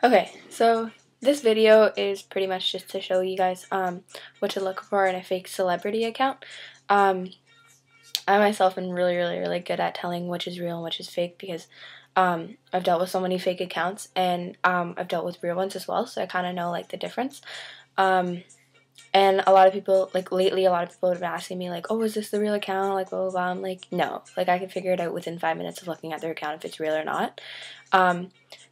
Okay, so this video is pretty much just to show you guys what to look for in a fake celebrity account. I myself am really good at telling which is real and which is fake because I've dealt with so many fake accounts, and I've dealt with real ones as well, so I kind of know like the difference. And a lot of people, like lately, a lot of people have been asking me like, oh, is this the real account? Like, blah, blah, blah. I'm like, no. Like, I can figure it out within 5 minutes of looking at their account if it's real or not.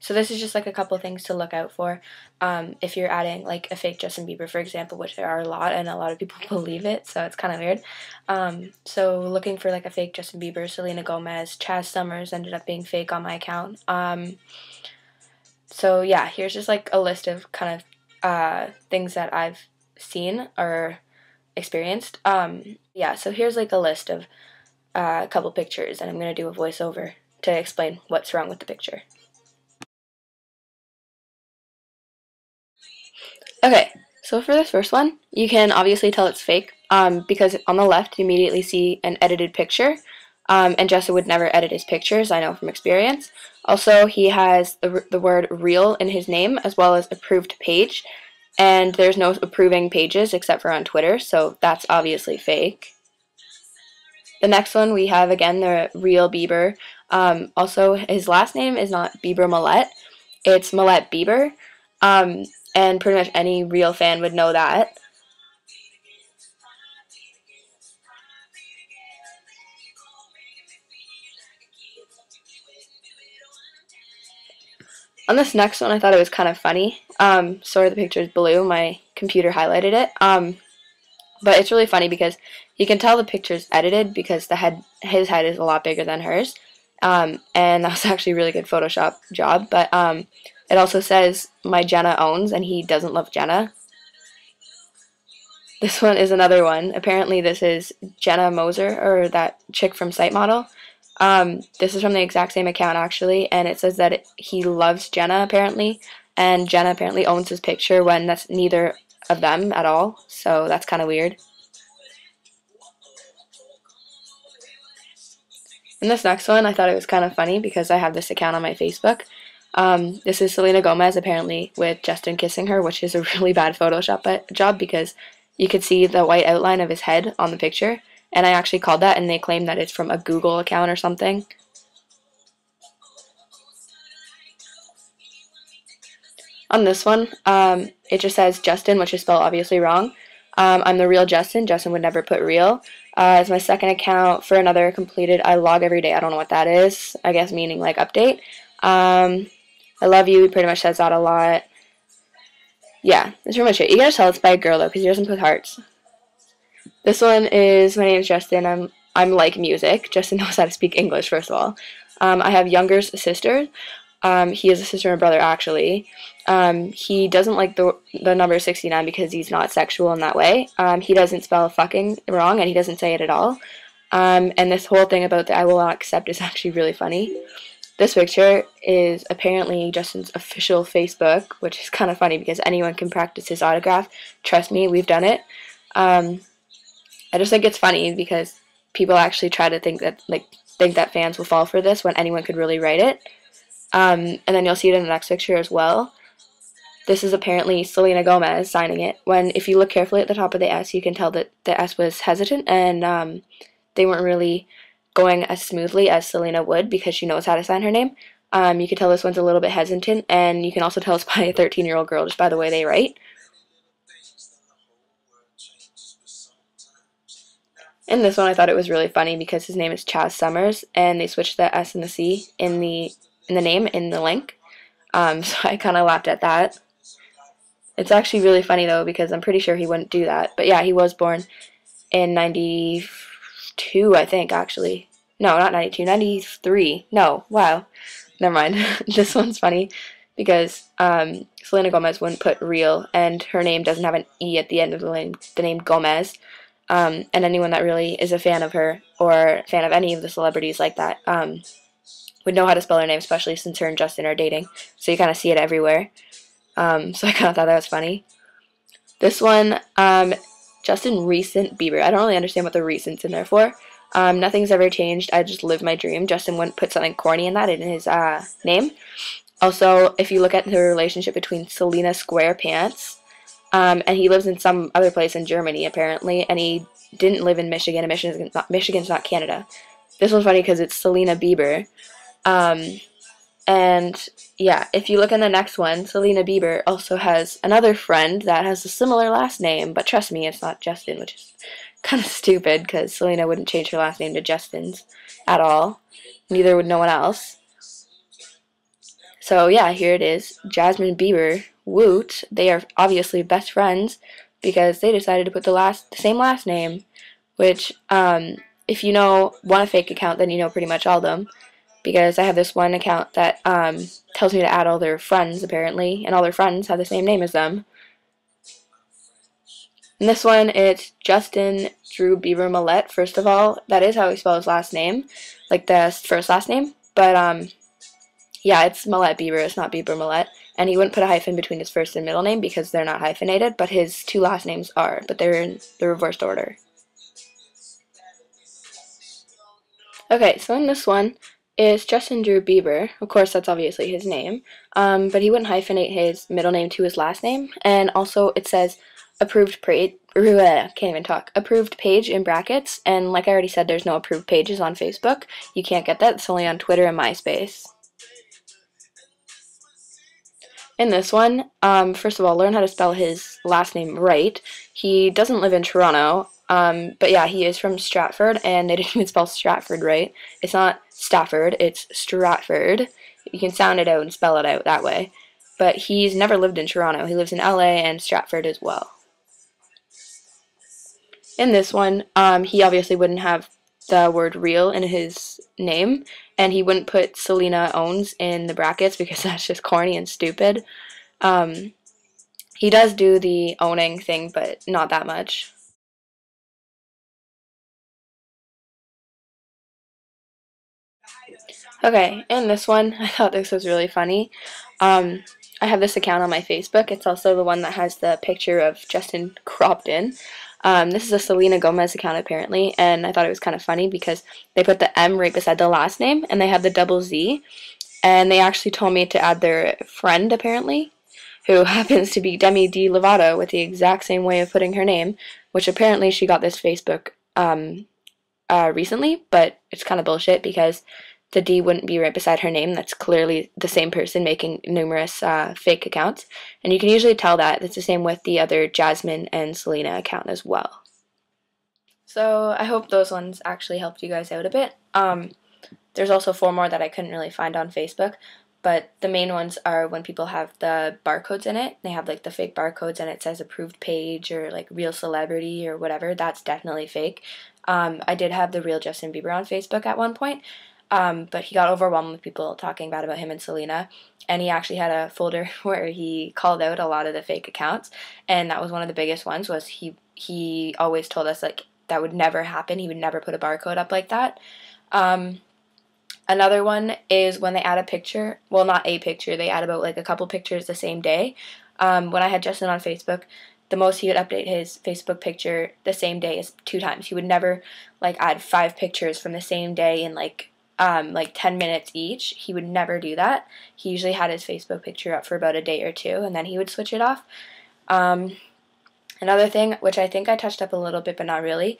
So this is just like a couple things to look out for. If you're adding like a fake Justin Bieber, for example, which there are a lot, and a lot of people believe it, so it's kind of weird. So looking for like a fake Justin Bieber, Selena Gomez, Chaz Summers ended up being fake on my account. So yeah, here's just like a list of kind of things that I've seen or experienced. Yeah, so here's like a list of a couple pictures, and I'm going to do a voiceover to explain what's wrong with the picture. Okay, so for this first one, you can obviously tell it's fake because on the left you immediately see an edited picture, and Justin would never edit his pictures, I know from experience. Also, he has the word real in his name as well as approved page, and there's no approving pages except for on Twitter, so that's obviously fake. The next one we have again the real Bieber. Also, his last name is not Bieber Millette, it's Millette Bieber. And pretty much any real fan would know that. On this next one, I thought it was kind of funny. Sorry, the picture is blue. My computer highlighted it. But it's really funny because you can tell the picture's edited because his head is a lot bigger than hers. And that was actually a really good Photoshop job. But it also says, my Jenna owns, and he doesn't love Jenna. This one is another one. Apparently this is Jenna Moser, or that chick from Site Model. This is from the exact same account actually, and it says that he loves Jenna apparently, and Jenna apparently owns his picture when that's neither of them at all, so that's kind of weird. And this next one, I thought it was kind of funny because I have this account on my Facebook. This is Selena Gomez apparently with Justin kissing her, which is a really bad Photoshop job because you could see the white outline of his head on the picture, and I actually called that, and they claimed that it's from a Google account or something. On this one, it just says Justin, which is spelled obviously wrong. I'm the real Justin. Justin would never put real. It's my second account for another completed. I log every day. I don't know what that is. I guess meaning like update. I love you. He pretty much says that a lot. Yeah, that's pretty much it. You gotta tell it's by a girl though, because he doesn't put hearts. This one is, my name's Justin. I'm like music. Justin knows how to speak English, first of all. I have younger sisters. He has a sister and a brother actually. He doesn't like the number 69 because he's not sexual in that way. He doesn't spell fucking wrong, and he doesn't say it at all. And this whole thing about the I will not accept is actually really funny. This picture is apparently Justin's official Facebook, which is kind of funny because anyone can practice his autograph. Trust me, we've done it. I just think it's funny because people actually try to think that fans will fall for this when anyone could really write it. And then you'll see it in the next picture as well. This is apparently Selena Gomez signing it. If you look carefully at the top of the S, you can tell that the S was hesitant, and they weren't really going as smoothly as Selena would because she knows how to sign her name. You can tell this one's a little bit hesitant, and you can also tell it's by a 13-year-old girl just by the way they write. In this one, I thought it was really funny because his name is Chaz Summers, and they switched the S and the C in the name in the link. So I kind of laughed at that. It's actually really funny though because I'm pretty sure he wouldn't do that. But yeah, he was born in 92, I think, actually. No, not 92, 93. No, wow. Never mind. This one's funny because Selena Gomez wouldn't put real, and her name doesn't have an E at the end of the name Gomez. And anyone that really is a fan of her or a fan of any of the celebrities like that would know how to spell her name, especially since her and Justin are dating. So you kind of see it everywhere. So I kind of thought that was funny. This one, Justin Recent Bieber. I don't really understand what the recent's in there for. Nothing's ever changed. I just live my dream. Justin wouldn't put something corny in his name. Also, if you look at the relationship between Selena Squarepants, and he lives in some other place in Germany apparently, and he didn't live in Michigan, and Michigan's not Canada. This one's funny because it's Selena Bieber. And yeah, if you look in the next one, Selena Bieber also has another friend that has a similar last name, but trust me, it's not Justin, which is kind of stupid because Selena wouldn't change her last name to Justin's at all. Neither would no one else. So yeah, here it is. Jasmine Bieber, Woot. They are obviously best friends because they decided to put the same last name, which if you know a fake account, then you know pretty much all of them. Because I have this one account that tells me to add all their friends, apparently, and all their friends have the same name as them. In this one, it's Justin Drew Bieber Millette, first of all. That is how he spells his last name, like the first last name. But, yeah, it's Millette Bieber, it's not Bieber Millette. And he wouldn't put a hyphen between his first and middle name because they're not hyphenated, but his two last names are, but they're in the reversed order. Okay, so in this one, is Justin Drew Bieber. Of course, that's obviously his name. But he wouldn't hyphenate his middle name to his last name. And also, it says approved page. Can't even talk. Approved page in brackets. And like I already said, there's no approved pages on Facebook. You can't get that. It's only on Twitter and MySpace. In this one, first of all, learn how to spell his last name right. He doesn't live in Toronto, but yeah, he is from Stratford, and they didn't even spell Stratford right. It's not Stafford, it's Stratford. You can sound it out and spell it out that way. But he's never lived in Toronto. He lives in LA and Stratford as well. In this one, he obviously wouldn't have the word real in his name, and he wouldn't put Selena Owns in the brackets because that's just corny and stupid. He does do the owning thing, but not that much. Okay, in this one, I thought this was really funny. I have this account on my Facebook. It's also the one that has the picture of Justin cropped in. This is a Selena Gomez account apparently, and I thought it was kind of funny because they put the M right beside the last name, and they have the double Z, and they actually told me to add their friend apparently, who happens to be Demi D. Lovato with the exact same way of putting her name, which apparently she got this Facebook recently, but it's kind of bullshit because the D wouldn't be right beside her name. That's clearly the same person making numerous fake accounts. And you can usually tell that. It's the same with the other Jasmine and Selena account as well. So I hope those ones actually helped you guys out a bit. There's also 4 more that I couldn't really find on Facebook. But the main ones are when people have the barcodes in it. They have like the fake barcodes and it says approved page or like real celebrity or whatever. That's definitely fake. I did have the real Justin Bieber on Facebook at one point. But he got overwhelmed with people talking bad about him and Selena, and he actually had a folder where he called out a lot of the fake accounts, and that was one of the biggest ones. Was he always told us like that would never happen. He would never put a barcode up like that. Another one is when they add a picture. Well, not a picture. They add about like a couple pictures the same day. When I had Justin on Facebook, the most he would update his Facebook picture the same day is 2 times. He would never like add 5 pictures from the same day in like 10 minutes each. He would never do that. He usually had his Facebook picture up for about a day or 2, and then he would switch it off. Another thing, which I think I touched up a little bit, but not really,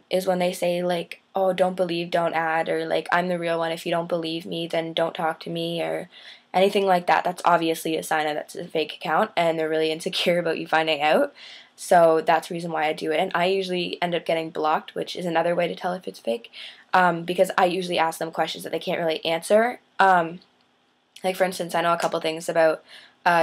is when they say, like, oh, don't believe, don't add, or, like, I'm the real one. If you don't believe me, then don't talk to me, or anything like that. That's obviously a sign that that's a fake account, and they're really insecure about you finding out. So that's the reason why I do it. And I usually end up getting blocked, which is another way to tell if it's fake, because I usually ask them questions that they can't really answer. Like, for instance, I know a couple things about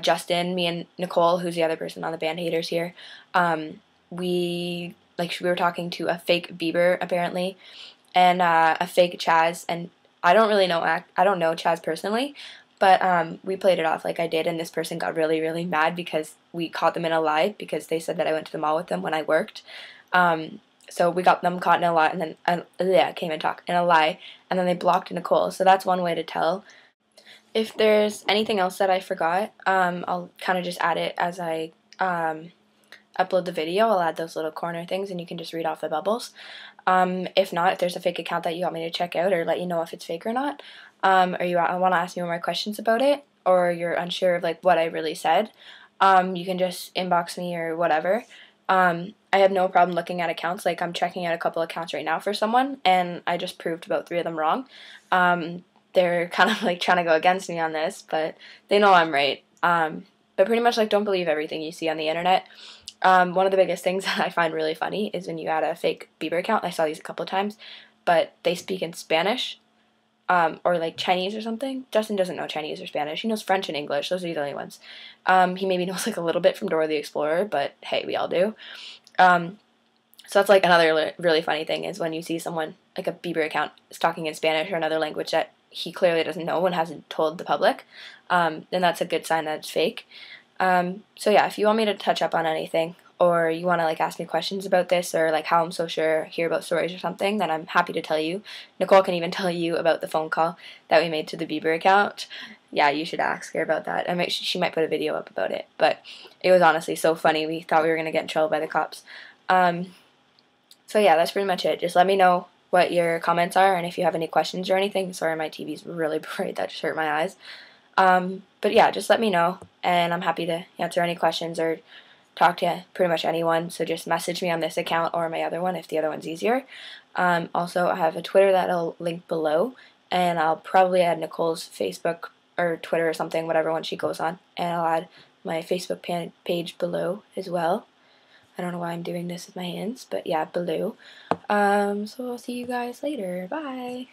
Justin, me and Nicole, who's the other person on the Band Haters here. We were talking to a fake Bieber, apparently, and a fake Chaz, and I don't know Chaz personally, but we played it off like I did, and this person got really, really mad because we caught them in a lie because they said that I went to the mall with them when I worked. So we got them caught in a lie, and then in a lie, and then they blocked Nicole. So that's one way to tell. If there's anything else that I forgot, I'll kind of just add it as I upload the video. I'll add those little corner things, and you can just read off the bubbles. If not, if there's a fake account that you want me to check out or let you know if it's fake or not, or you want to ask me more questions about it, or you're unsure of like what I really said, you can just inbox me or whatever. I have no problem looking at accounts. Like, I'm checking out a couple accounts right now for someone, and I just proved about 3 of them wrong. They're kind of like trying to go against me on this, but they know I'm right. But pretty much, like, don't believe everything you see on the internet. One of the biggest things that I find really funny is when you add a fake Bieber account. I saw these a couple of times, but they speak in Spanish, or like Chinese or something. Justin doesn't know Chinese or Spanish. He knows French and English. Those are the only ones. He maybe knows like a little bit from Dora the Explorer, but hey, we all do. So that's like another really funny thing is when you see someone like a Bieber account is talking in Spanish or another language that he clearly doesn't know and hasn't told the public, then that's a good sign that it's fake. So yeah, if you want me to touch up on anything, or you want to like ask me questions about this, or like how I'm so sure, hear about stories or something, then I'm happy to tell you. Nicole can even tell you about the phone call that we made to the Bieber account. Yeah, you should ask her about that. She might put a video up about it, but it was honestly so funny. We thought we were gonna get in trouble by the cops. So yeah, that's pretty much it. Just let me know what your comments are, and if you have any questions or anything. Sorry, my TV's really bright. That just hurt my eyes. But yeah, just let me know, and I'm happy to answer any questions or talk to pretty much anyone. So just message me on this account or my other one if the other one's easier. Also, I have a Twitter that I'll link below, and I'll probably add Nicole's Facebook or Twitter or something, whatever one she goes on, and I'll add my Facebook page below as well. I don't know why I'm doing this with my hands, but yeah, below. So I'll see you guys later. Bye!